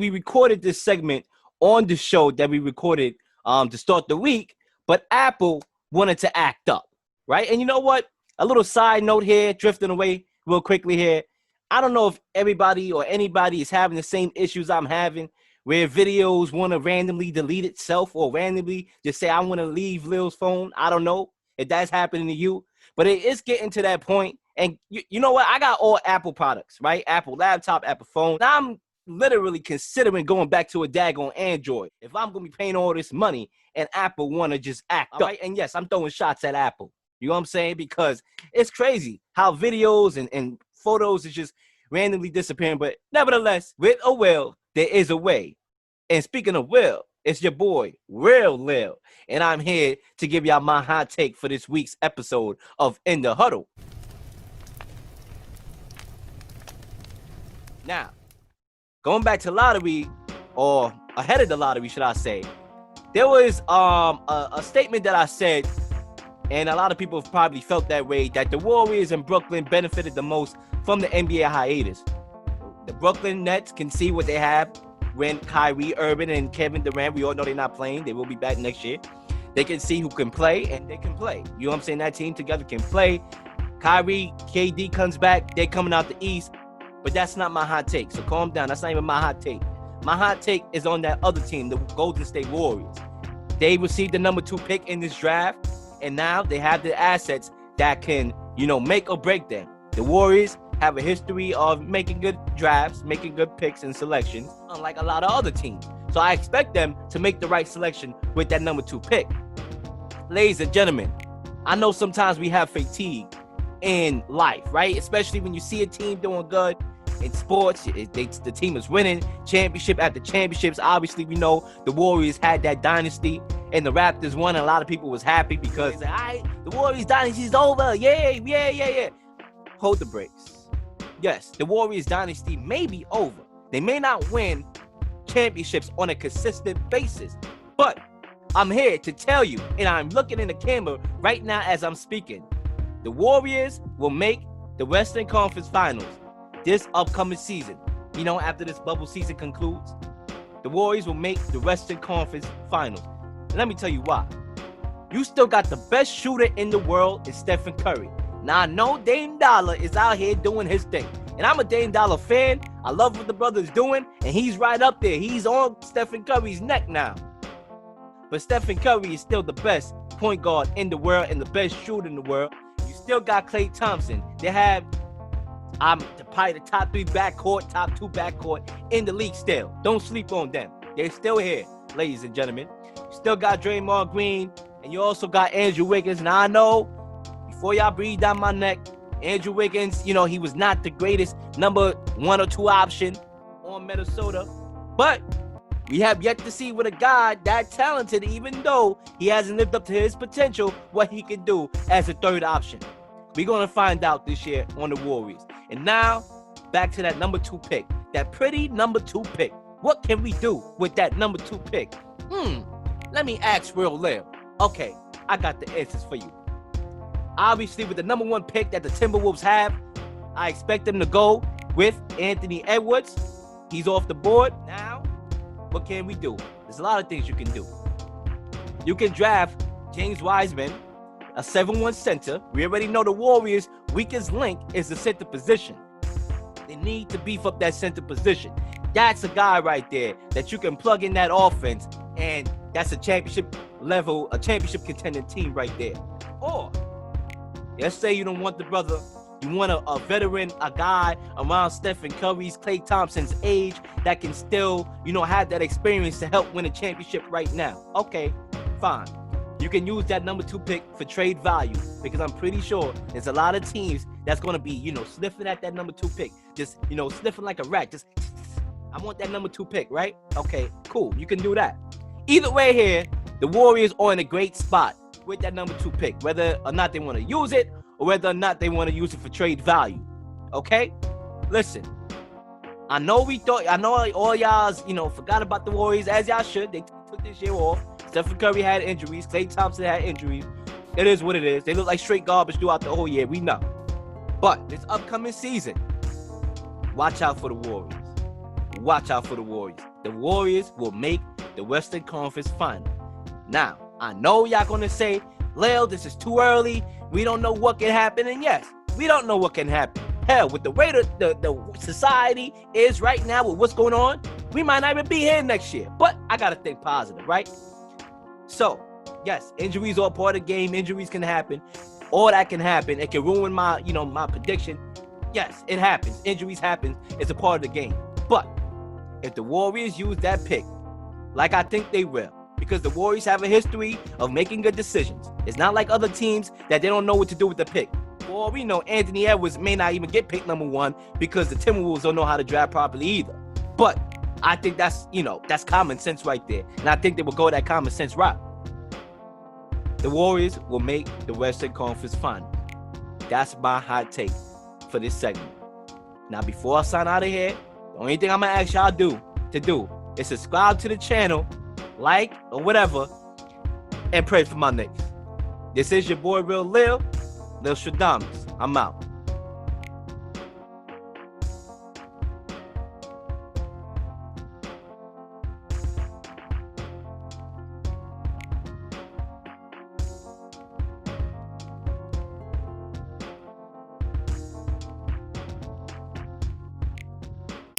We recorded this segment on the show that we recorded to start the week, but Apple wanted to act up, right? And you know what? A little side note here, drifting away real quickly here. I don't know if everybody or anybody is having the same issues I'm having, where videos want to randomly delete itself or randomly just say, I want to leave Leel's phone. I don't know if that's happening to you, but it is getting to that point. And you know what? I got all Apple products, right? Apple laptop, Apple phone. Now I'm literally considering going back to a daggone Android if I'm going to be paying all this money and Apple want to just act up. Right? And yes, I'm throwing shots at Apple. You know what I'm saying? Because it's crazy how videos and photos is just randomly disappearing. But nevertheless, with a will, there is a way. And speaking of will, it's your boy, Leel. And I'm here to give y'all my hot take for this week's episode of In the Huddle. Now, going back to lottery, or ahead of the lottery, should I say, there was a statement that I said, and a lot of people have probably felt that way, that the Warriors in Brooklyn benefited the most from the NBA hiatus. The Brooklyn Nets can see what they have when Kyrie Irving and Kevin Durant, we all know they're not playing. They will be back next year. They can see who can play, and they can play. You know what I'm saying? That team together can play. Kyrie, KD comes back. They're coming out the East. But that's not my hot take, so calm down. That's not even my hot take. My hot take is on that other team, the Golden State Warriors. They received the number 2 pick in this draft, and now they have the assets that can, make or break them. The Warriors have a history of making good drafts, making good picks and selections, unlike a lot of other teams. So I expect them to make the right selection with that number 2 pick. Ladies and gentlemen, I know sometimes we have fatigue in life, right? Especially when you see a team doing good in sports, the team is winning championship after championships. Obviously, we know the Warriors had that dynasty, and the Raptors won, and a lot of people was happy because the Warriors dynasty is over. Yeah. Hold the brakes. Yes, the Warriors dynasty may be over. They may not win championships on a consistent basis, but I'm here to tell you, and I'm looking in the camera right now as I'm speaking, the Warriors will make the Western Conference Finals this upcoming season. After this bubble season concludes, the Warriors will make the Western Conference Finals. And let me tell you why. You still got the best shooter in the world is Stephen Curry. Now, I know Dame Dollar is out here doing his thing. And I'm a Dame Dollar fan. I love what the brother's doing. And he's right up there. He's on Stephen Curry's neck now. But Stephen Curry is still the best point guard in the world and the best shooter in the world. You still got Klay Thompson. They have probably the top 3 backcourt, top 2 backcourt in the league still. Don't sleep on them. They're still here, ladies and gentlemen. You still got Draymond Green, and you also got Andrew Wiggins. Now, I know, before y'all breathe down my neck, Andrew Wiggins, he was not the greatest number 1 or 2 option on Minnesota. But we have yet to see with a guy that talented, even though he hasn't lived up to his potential, what he can do as a 3rd option. We're going to find out this year on the Warriors. And now, back to that number 2 pick. That pretty number 2 pick. What can we do with that number 2 pick? Let me ask Leel. Okay, I got the answers for you. Obviously, with the number 1 pick that the Timberwolves have, I expect them to go with Anthony Edwards. He's off the board. Now, what can we do? There's a lot of things you can do. You can draft James Wiseman, a 7-1 center. We already know the Warriors' weakest link is the center position. They need to beef up that center position. That's a guy right there that you can plug in that offense, and that's a championship level, a championship contending team right there. Or, let's say you don't want the brother, you want a veteran, a guy around Stephen Curry's, Klay Thompson's age that can still, have that experience to help win a championship right now. Okay, fine. You can use that number 2 pick for trade value, because I'm pretty sure there's a lot of teams that's going to be, sniffing at that number 2 pick. Just, sniffing like a rat. Just, I want that number 2 pick, right? Okay, cool. You can do that. Either way here, the Warriors are in a great spot with that number 2 pick, whether or not they want to use it or whether or not they want to use it for trade value. Okay? Listen, I know all y'all's, forgot about the Warriors, as y'all should. They took this year off. Stephen Curry had injuries. Klay Thompson had injuries. It is what it is. They look like straight garbage throughout the whole year. We know. But this upcoming season, watch out for the Warriors. Watch out for the Warriors. the Warriors will make the Western Conference Final. Now, I know y'all gonna say, Leel, this is too early. We don't know what can happen. And yes, we don't know what can happen. Hell, with the way the society is right now, with what's going on, we might not even be here next year. But I gotta think positive, right? So, yes, injuries are part of the game. Injuries can happen. All that can happen. It can ruin my prediction. Yes, it happens. Injuries happen. It's a part of the game. But if the Warriors use that pick, like I think they will, because the Warriors have a history of making good decisions. It's not like other teams that they don't know what to do with the pick. Well, we know Anthony Edwards may not even get pick number 1 because the Timberwolves don't know how to draft properly either. But I think that's common sense right there. And I think they will go that common sense route. The Warriors will make the Western Conference Final. That's my hot take for this segment. Now, before I sign out of here, the only thing I'm going to ask y'all to do is subscribe to the channel, like or whatever, and pray for my Knicks. This is your boy, Leel Stradamus. I'm out.